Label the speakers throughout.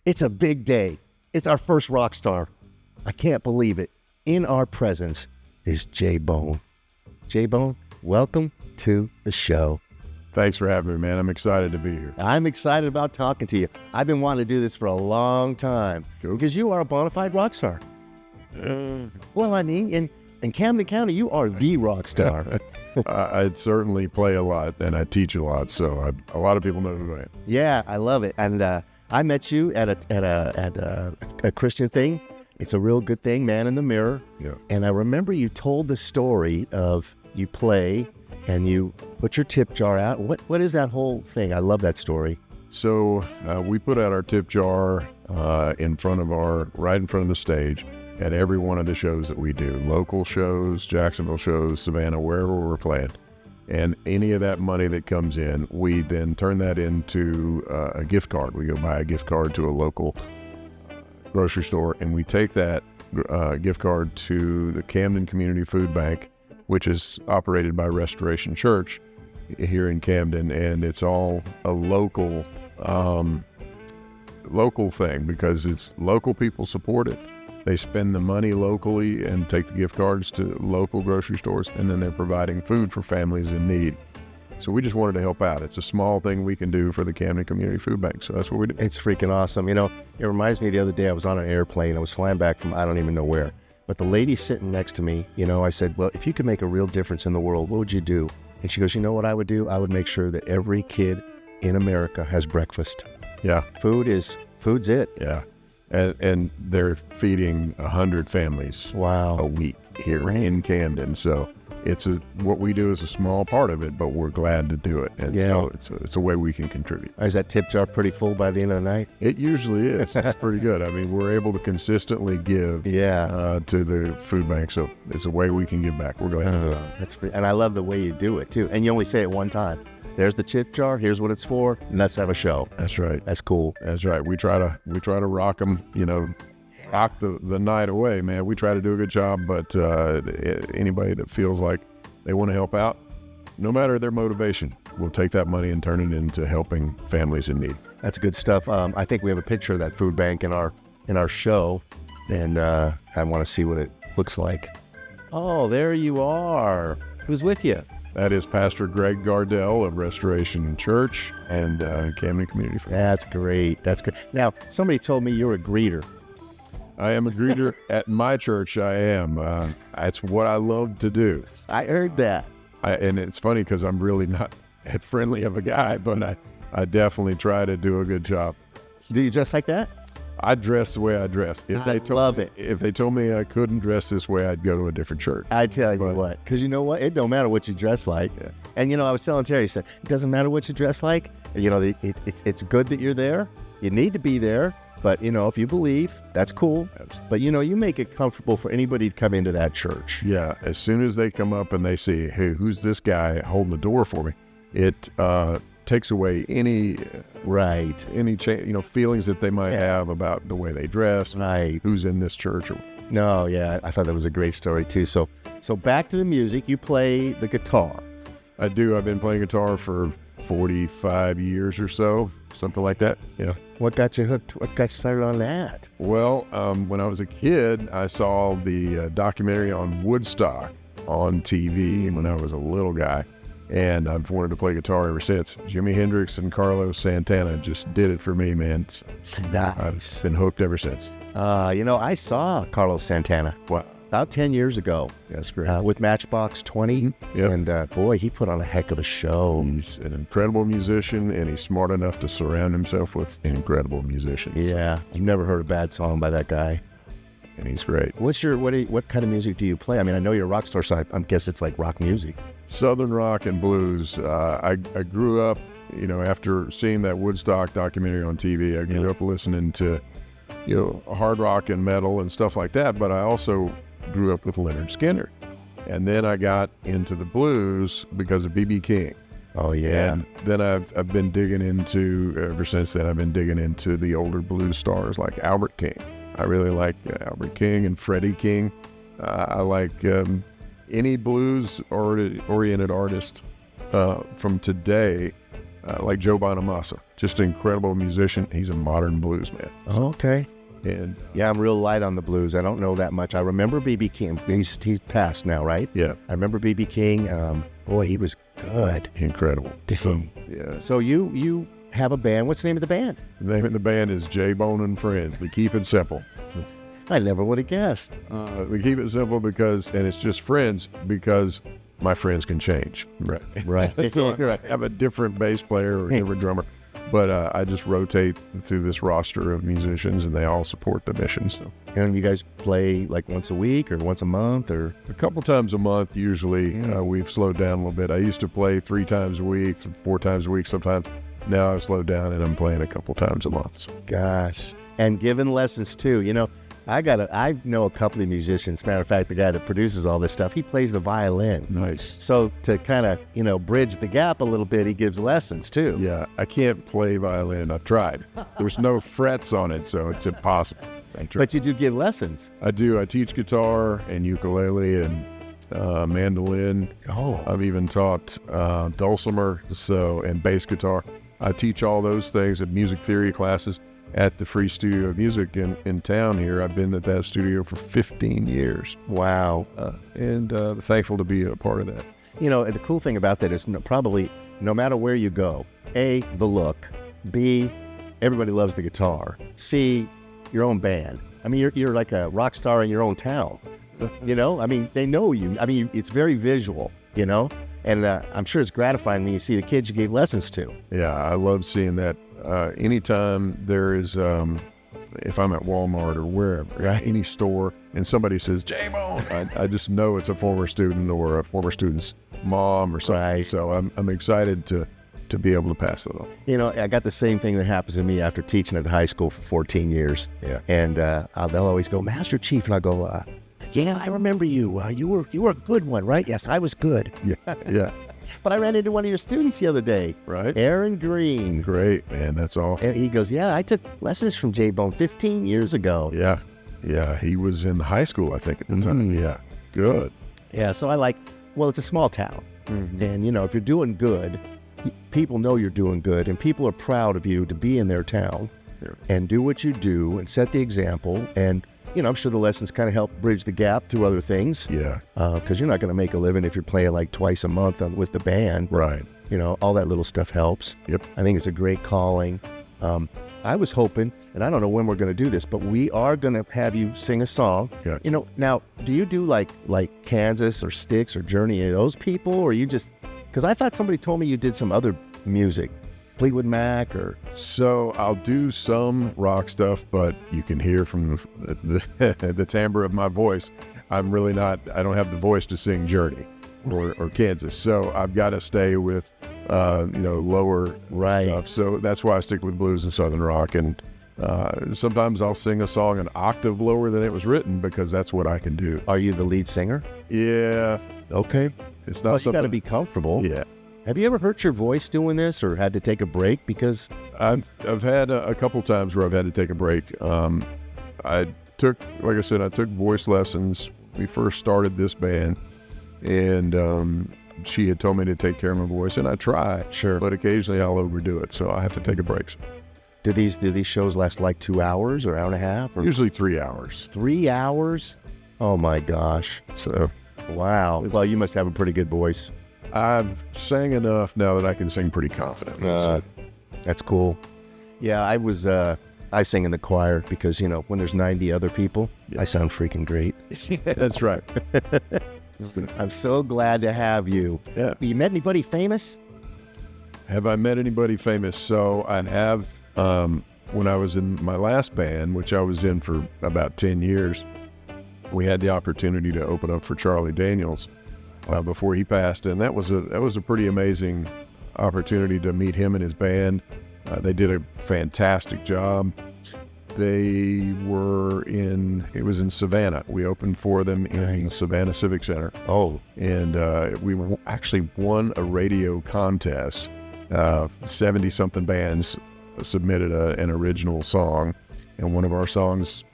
Speaker 1: It's a big day. It's our first rock star. I can't believe it. In our presence is JayBone. JayBone, welcome to the show.
Speaker 2: Thanks for having me, man. I'm excited to be here.
Speaker 1: I'm excited about talking to you. I've been wanting to do this for a long time because you are a bona fide rock star. Well, I mean, in Camden County, you are the rock star.
Speaker 2: I certainly play a lot and I teach a lot, so a lot of people know who I am.
Speaker 1: Yeah, I love it. And I met you at a Christian thing. It's a real good thing, Man in the Mirror.
Speaker 2: Yeah.
Speaker 1: And I remember you told the story of you play and you put your tip jar out. What is that whole thing? I love that story.
Speaker 2: So we put out our tip jar right in front of the stage at every one of the shows that we do. Local shows, Jacksonville shows, Savannah, wherever we're playing. And any of that money that comes in, we then turn that into a gift card. We go buy a gift card to a local grocery store, and we take that gift card to the Camden Community Food Bank, which is operated by Restoration Church here in Camden. And it's all a local thing because it's local people support it. They spend the money locally and take the gift cards to local grocery stores, and then they're providing food for families in need. So we just wanted to help out. It's a small thing we can do for the Camden Community Food Bank, so that's what we do.
Speaker 1: It's freaking awesome. You know, it reminds me the other day I was on an airplane. I was flying back from I don't even know where. But the lady sitting next to me, you know, I said, well, if you could make a real difference in the world, what would you do? And she goes, you know what I would do? I would make sure that every kid in America has breakfast.
Speaker 2: Yeah.
Speaker 1: Food's it.
Speaker 2: Yeah. And they're feeding 100 families a week here in Camden. So what we do is a small part of it, but we're glad to do it. And it's a way we can contribute.
Speaker 1: Is that tip jar pretty full by the end of the night?
Speaker 2: It usually is. It's pretty good. I mean, we're able to consistently give to the food bank. So it's a way we can give back. We're glad to do that.
Speaker 1: That's free. And I love the way you do it too. And you only say it one time. There's the tip jar. Here's what it's for. And let's have a show.
Speaker 2: That's right.
Speaker 1: That's cool.
Speaker 2: That's right. We try to rock them, rock the night away, man. We try to do a good job, but anybody that feels like they want to help out, no matter their motivation, we'll take that money and turn it into helping families in need.
Speaker 1: That's good stuff. I think we have a picture of that food bank in our show, and I want to see what it looks like. Oh, there you are. Who's with you?
Speaker 2: That is Pastor Greg Gardell of Restoration Church and Camden Community Food.
Speaker 1: That's great. That's great. Now, somebody told me you're a greeter.
Speaker 2: I am a greeter at my church. I am. That's what I love to do.
Speaker 1: I heard that.
Speaker 2: And it's funny because I'm really not that friendly of a guy, but I definitely try to do a good job.
Speaker 1: Do you dress like that?
Speaker 2: I dress the way I dress.
Speaker 1: Love it.
Speaker 2: If they told me I couldn't dress this way, I'd go to a different church.
Speaker 1: I tell you what, because you know what? It don't matter what you dress like.
Speaker 2: Yeah.
Speaker 1: And, I was telling Terry, he said, it doesn't matter what you dress like. It's good that you're there. You need to be there. But, if you believe, that's cool. But, you make it comfortable for anybody to come into that church.
Speaker 2: Yeah. As soon as they come up and they see, hey, who's this guy holding the door for me? It takes away any feelings that they might have about the way they dress, who's in this church.
Speaker 1: No, yeah, I thought that was a great story too. So back to the music. You play the guitar.
Speaker 2: I do. I've been playing guitar for 45 years or so, something like that. Yeah.
Speaker 1: What got you hooked? What got you started on that?
Speaker 2: Well, when I was a kid, I saw the documentary on Woodstock on TV when I was a little guy. And I've wanted to play guitar ever since. Jimi Hendrix and Carlos Santana just did it for me, man.
Speaker 1: Nice.
Speaker 2: I've been hooked ever since.
Speaker 1: I saw Carlos Santana about 10 years ago.
Speaker 2: That's great.
Speaker 1: With Matchbox 20.
Speaker 2: Yep.
Speaker 1: And boy, he put on a heck of a show.
Speaker 2: He's an incredible musician, and he's smart enough to surround himself with incredible musicians.
Speaker 1: Yeah, you've never heard a bad song by that guy.
Speaker 2: And he's great.
Speaker 1: What kind of music do you play? I mean, I know you're a rock star, so I guess it's like rock music.
Speaker 2: Southern rock and blues. I grew up, after seeing that Woodstock documentary on TV, I grew up listening to, hard rock and metal and stuff like that. But I also grew up with Leonard Skinner. And then I got into the blues because of B.B. King.
Speaker 1: Oh, yeah.
Speaker 2: And then I've been digging into, ever since then, I've been digging into the older blues stars like Albert King. I really like Albert King and Freddie King. I like any blues-oriented artist from today like Joe Bonamassa, just an incredible musician. He's a modern blues man.
Speaker 1: Oh, okay.
Speaker 2: And
Speaker 1: Yeah, I'm real light on the blues. I don't know that much. I remember B.B. King. He's passed now, right?
Speaker 2: yeah,
Speaker 1: I remember B.B. King. Boy, he was good.
Speaker 2: incredible.
Speaker 1: So,
Speaker 2: Yeah.
Speaker 1: so you have a band. What's the name of the band?
Speaker 2: The name of the band is JayBone and Friends. We keep it simple.
Speaker 1: I never would have guessed.
Speaker 2: We keep it simple because, and it's just friends because my friends can change. Right.
Speaker 1: Right.
Speaker 2: So I have a different bass player or a different drummer, but I just rotate through this roster of musicians, and they all support the mission. So
Speaker 1: And you guys play like once a week or once a month or?
Speaker 2: a couple times a month, usually. We've slowed down a little bit. I used to play 3 times a week, 4 times a week sometimes. Now I've slowed down and I'm playing a couple times a month. So.
Speaker 1: Gosh. And giving lessons too. You know, I know a couple of musicians. Matter of fact, the guy that produces all this stuff, he plays the violin.
Speaker 2: Nice.
Speaker 1: So to kind of, bridge the gap a little bit, he gives lessons too.
Speaker 2: Yeah, I can't play violin. I've tried. There's no frets on it, so it's impossible.
Speaker 1: But you do give lessons.
Speaker 2: I do. I teach guitar and ukulele and mandolin.
Speaker 1: Oh.
Speaker 2: I've even taught dulcimer, and bass guitar. I teach all those things at music theory classes at the Free Studio of Music in town here. I've been at that studio for 15 years.
Speaker 1: Wow.
Speaker 2: And thankful to be a part of that.
Speaker 1: You know, the cool thing about that is probably no matter where you go, A, the look, B, everybody loves the guitar, C, your own band. I mean, you're like a rock star in your own town. I mean, they know you. I mean, it's very visual, and I'm sure it's gratifying when you see the kids you gave lessons to.
Speaker 2: Yeah, I love seeing that. Anytime there is, if I'm at Walmart or wherever, any store, and somebody says, JayBone, I just know it's a former student or a former student's mom or something.
Speaker 1: Right.
Speaker 2: So I'm excited to be able to pass that on.
Speaker 1: I got the same thing that happens to me after teaching at high school for 14 years.
Speaker 2: Yeah.
Speaker 1: And they'll always go, Master Chief, and I go, yeah, I remember you. You were a good one, right? Yes, I was good.
Speaker 2: Yeah.
Speaker 1: But I ran into one of your students the other day.
Speaker 2: Right.
Speaker 1: Aaron Green.
Speaker 2: Great, man. That's all.
Speaker 1: And he goes, yeah, I took lessons from JayBone 15 years ago.
Speaker 2: Yeah. Yeah. He was in high school, I think, at the time. Yeah. Good.
Speaker 1: Yeah, so it's a small town.
Speaker 2: Mm-hmm.
Speaker 1: And, if you're doing good, people know you're doing good, and people are proud of you to be in their town and do what you do and set the example. And, I'm sure the lessons kind of help bridge the gap through other things.
Speaker 2: Yeah.
Speaker 1: Because you're not going to make a living if you're playing like twice a month with the band.
Speaker 2: Right.
Speaker 1: All that little stuff helps.
Speaker 2: Yep.
Speaker 1: I think it's a great calling. I was hoping, and I don't know when we're going to do this, but we are going to have you sing a song.
Speaker 2: Yeah.
Speaker 1: Now, do you do like Kansas or Styx or Journey, any of those people, or you just, because I thought somebody told me you did some other music, Fleetwood Mac or...
Speaker 2: So I'll do some rock stuff, but you can hear from the timbre of my voice, I don't have the voice to sing Journey or Kansas. So I've got to stay with, lower stuff. So that's why I stick with blues and Southern rock. And sometimes I'll sing a song an octave lower than it was written because that's what I can do.
Speaker 1: Are you the lead singer?
Speaker 2: Yeah.
Speaker 1: Okay.
Speaker 2: It's not
Speaker 1: Well,
Speaker 2: something...
Speaker 1: you got to be comfortable.
Speaker 2: Yeah.
Speaker 1: Have you ever hurt your voice doing this or had to take a break because...
Speaker 2: I've had a couple times where I've had to take a break. I took voice lessons. We first started this band, and she had told me to take care of my voice, and I try.
Speaker 1: Sure.
Speaker 2: But occasionally I'll overdo it, so I have to take a break.
Speaker 1: Do these shows last like 2 hours or hour and a half? Or
Speaker 2: Usually 3 hours.
Speaker 1: 3 hours? Oh my gosh.
Speaker 2: So,
Speaker 1: Wow. Well, you must have a pretty good voice.
Speaker 2: I've sang enough now that I can sing pretty confidently.
Speaker 1: That's cool. Yeah, I sing in the choir because, when there's 90 other people, I sound freaking great.
Speaker 2: That's right.
Speaker 1: I'm so glad to have you.
Speaker 2: Yeah.
Speaker 1: You met anybody famous?
Speaker 2: Have I met anybody famous? So I have, when I was in my last band, which I was in for about 10 years, we had the opportunity to open up for Charlie Daniels before he passed. And that was a pretty amazing opportunity to meet him and his band. They did a fantastic job. It was in Savannah. We opened for them in the Savannah Civic Center.
Speaker 1: Oh.
Speaker 2: And we actually won a radio contest. 70-something bands submitted an original song, and one of our songs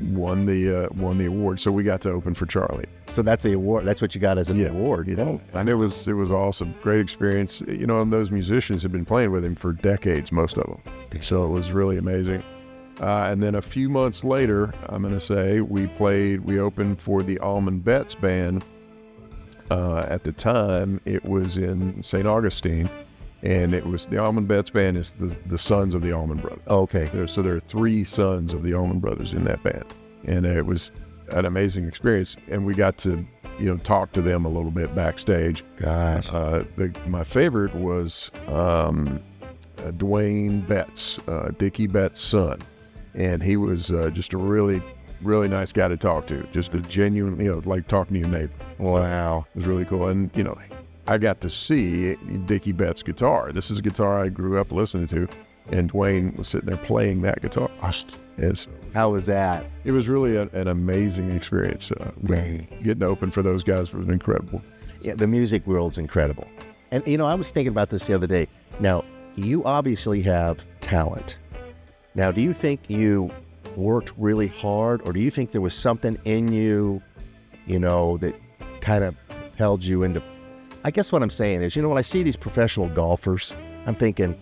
Speaker 2: won the award. So we got to open for Charlie.
Speaker 1: So that's the award. That's what you got as an award, you know?
Speaker 2: And it was awesome. Great experience. You know, and those musicians have been playing with him for decades, most of them. So it was really amazing. And then a few months later, I'm going to say, we opened for the Almond Betts Band. At the time, it was in St. Augustine, and it was the Almond Betts Band is the sons of the Allman Brothers.
Speaker 1: Oh, okay.
Speaker 2: So there are 3 sons of the Allman Brothers in that band, and it was an amazing experience. And we got to, talk to them a little bit backstage.
Speaker 1: Gosh.
Speaker 2: My favorite was Dwayne Betts, Dickie Betts' son, and he was just a really nice guy to talk to. Just a genuine, like talking to your neighbor.
Speaker 1: Wow.
Speaker 2: It was really cool. And, I got to see Dickie Betts' guitar. This is a guitar I grew up listening to, and Dwayne was sitting there playing that guitar.
Speaker 1: How was that?
Speaker 2: It was really an amazing experience. Getting to open for those guys was incredible.
Speaker 1: Yeah, the music world's incredible. And, I was thinking about this the other day. Now, you obviously have talent. Now, do you think you worked really hard, or do you think there was something in you, that kind of held you into... I guess what I'm saying is, when I see these professional golfers, I'm thinking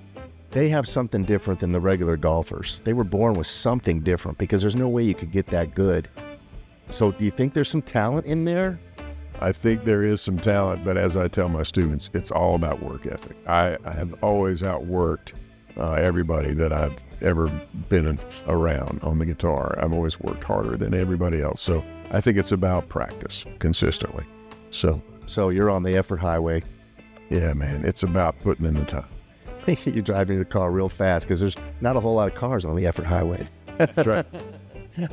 Speaker 1: they have something different than the regular golfers. They were born with something different, because there's no way you could get that good. So do you think there's some talent in there?
Speaker 2: I think there is some talent, but as I tell my students, it's all about work ethic. I have always outworked everybody that I've ever been around on the guitar. I've always worked harder than everybody else. So I think it's about practice consistently.
Speaker 1: So you're on the effort highway.
Speaker 2: Yeah, man, it's about putting in the time.
Speaker 1: You're driving the car real fast, because there's not a whole lot of cars on the effort highway.
Speaker 2: That's right.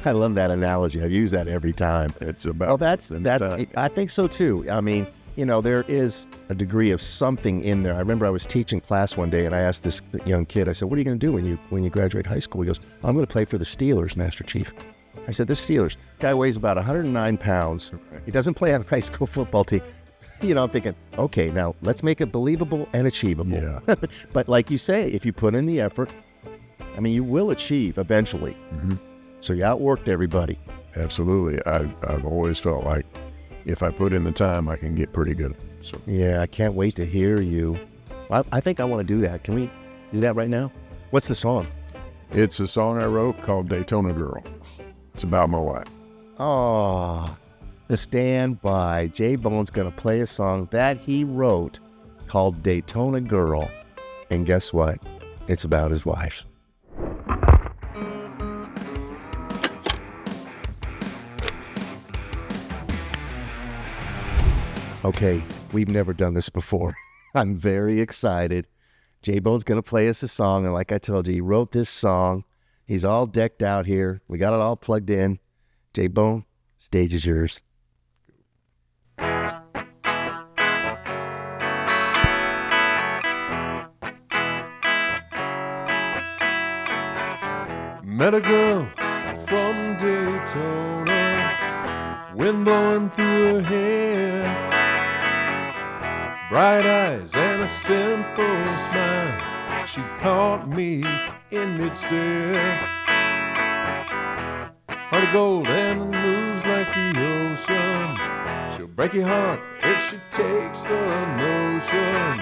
Speaker 1: I love that analogy. I use that every time.
Speaker 2: It's about...
Speaker 1: Oh, that's. I think so too. I mean, there is a degree of something in there. I remember I was teaching class one day, and I asked this young kid, I said, what are you going to do when you graduate high school? He goes, I'm going to play for the Steelers, Master Chief. I said, the Steelers. Guy weighs about 109 pounds. He doesn't play on a high school football team. I'm thinking, okay, now let's make it believable and achievable.
Speaker 2: Yeah.
Speaker 1: But like you say, if you put in the effort, you will achieve eventually.
Speaker 2: Mm-hmm.
Speaker 1: So you outworked everybody.
Speaker 2: Absolutely. I've always felt like if I put in the time, I can get pretty good. So
Speaker 1: yeah, I can't wait to hear you. I think I want to do that. Can we do that right now? What's the song?
Speaker 2: It's a song I wrote called Daytona Girl. It's about my wife.
Speaker 1: Oh, stand by. JayBone's going to play a song that he wrote called Daytona Girl. And guess what? It's about his wife. Okay, we've never done this before. I'm very excited. JayBone's going to play us a song, and like I told you, he wrote this song. He's all decked out here. We got it all plugged in. JayBone, stage is yours.
Speaker 2: Met a girl from Daytona, wind blowing through her hair, bright eyes and a simple smile. She caught me in mid-stare. Heart of gold and moves like the ocean. She'll break your heart if she takes the notion.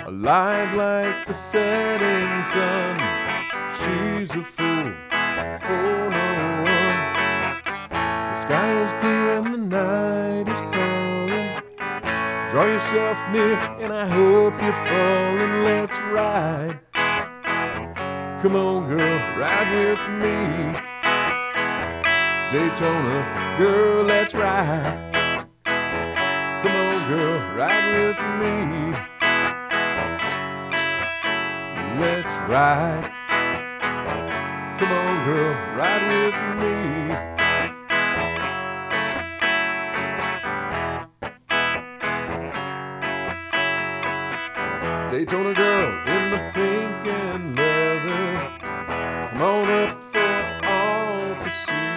Speaker 2: Alive like the setting sun. She's a fool for no one. The sky is clear and the night is calling. Draw yourself near and I hope you're falling. Let's ride. Come on, girl, ride with me. Daytona, girl, let's ride. Come on, girl, ride with me. Let's ride. Come on, girl, ride with me. Daytona girl in the pink and leather, come on up for all to see.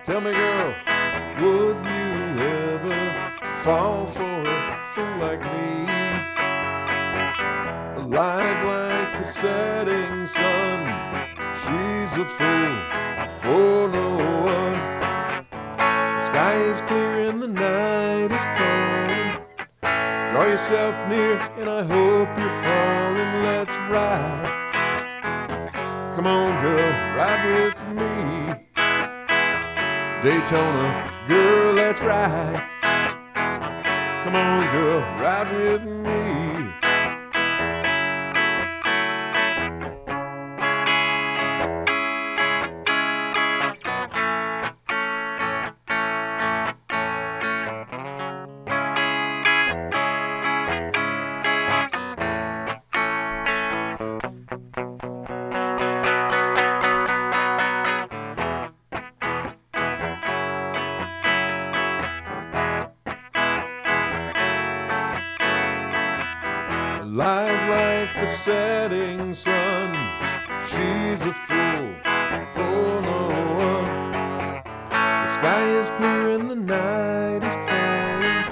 Speaker 2: Tell me, girl, would you ever fall for a fool like me? Alive like the setting sun, she's a fool for no one. The sky is clear and the night is calling. Draw yourself near and I hope you're falling. Let's ride. Come on, girl, ride with me. Daytona, girl, let's ride. Come on, girl, ride with me. Alive like the setting sun, she's a fool for no one. The sky is clear and the night is calling.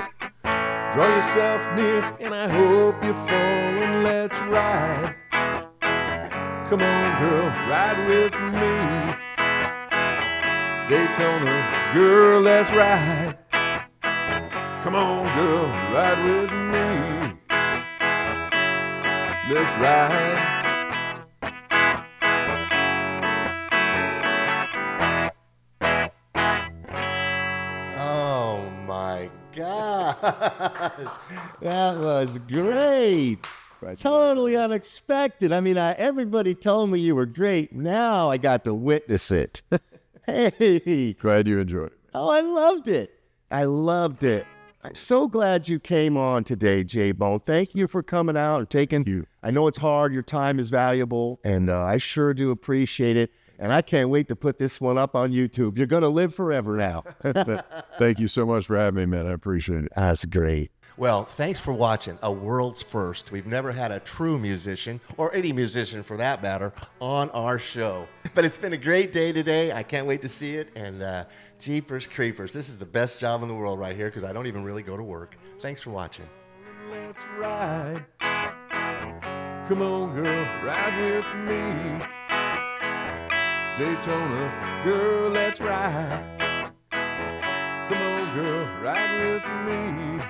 Speaker 2: Draw yourself near and I hope you're falling. Let's ride. Come on, girl, ride with me. Daytona, girl, let's ride. Come on, girl, ride with me. Let's ride.
Speaker 1: Oh my gosh. That was great. Totally unexpected. I mean, everybody told me you were great. Now I got to witness it. Hey.
Speaker 2: Glad you enjoyed it.
Speaker 1: Oh, I loved it. I loved it. I'm so glad you came on today, JayBone. Thank you for coming out and taking you. I know it's hard. Your time is valuable, and I sure do appreciate it. And I can't wait to put this one up on YouTube. You're going to live forever now.
Speaker 2: Thank you so much for having me, man. I appreciate it.
Speaker 1: That's great. Well, thanks for watching A World's First. We've never had a true musician, or any musician for that matter, on our show. But it's been a great day today. I can't wait to see it. And jeepers creepers, this is the best job in the world right here because I don't even really go to work. Thanks for watching.
Speaker 2: Let's ride. Come on, girl, ride with me. Daytona, girl, let's ride. Come on, girl, ride with me.